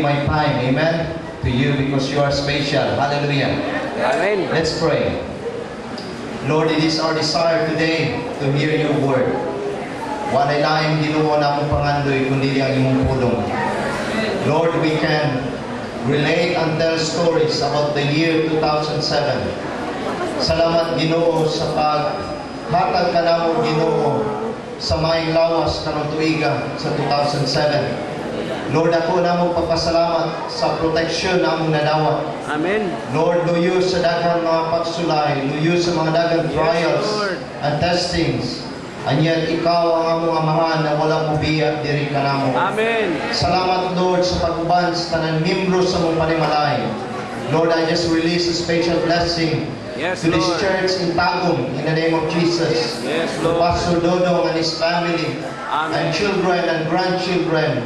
my time, amen, to you because you are special. Hallelujah. Amen. Let's pray. Lord, it is our desire today to hear your word. Walay laing Ginoo na among pangandoy kundi ang imong pulong. Lord, we can relate and tell stories about the year 2007. Salamat Ginoo sa paghatag ka namo Ginoo sa maayong lawas kanang tuiga sa 2007. Lord, ako namo papasalamat sa proteksyon namong nadawat. Amen. Lord, luyo sa daghang mga pagsulay, luyo sa mga daghang trials and testings. And yet, ikaw ang among amahan na walang ubiyak diri ka namo. Amen. Salamat, Lord, sa pag-uban sa tanan membro sa mong panimalay. Lord, I just release a special blessing Yes, to this Lord. church in TAGUM in the name of Jesus. Yes, To Lord. Pastor Dodong and his family, Amen. and children and grandchildren,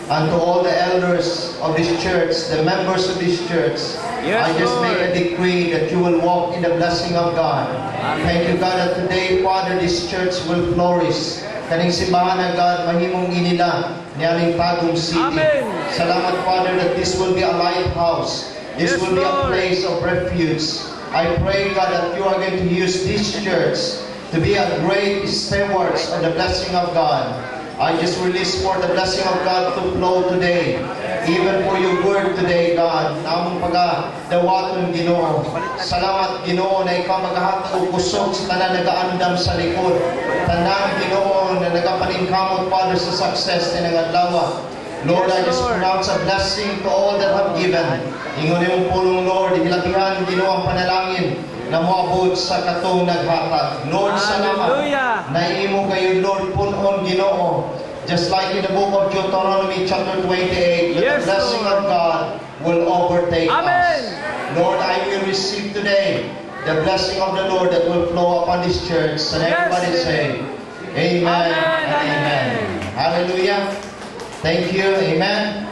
and to all the elders of this church, the members of this church. Yes, I just make a Lord. decree that you will walk in the blessing of God. Amen. Thank you, God, that today, Father, this church will flourish. Kaning simbahan na God, mahimong inila niyaning TAGUM City. Amen. Salamat, Father, that this will be a lighthouse. This Yes, will be a Lord. place of refuge. I pray, God, that you are going to use this church to be a great stewards of the blessing of God. I just release for the blessing of God to flow today. Even for your word today, God. Namong pagadawaton Ginoo. Salamat Ginoo na ikaw maghahatag og kusog sa tanan nagaandam sa likod. Tanan Ginoo na nagapaningkamot, Father, sa success ni adlaw. Lord, I Yes, just Lord. pronounce a blessing to all that have given. Ingon imong pulong, Lord, ilakihan Ginoo ang panalangin na moabot sa katong naghatag. Lord, salamat Hallelujah. na imo kayo, Lord, punon Ginoo. Just like in the book of Deuteronomy chapter 28, that Yes, the blessing Lord. of God will overtake Amen. us. Lord, I will receive today the blessing of the Lord that will flow upon this church. And Yes, everybody Lord. say, Amen, Amen, and amen. amen. Hallelujah. Thank you. Amen.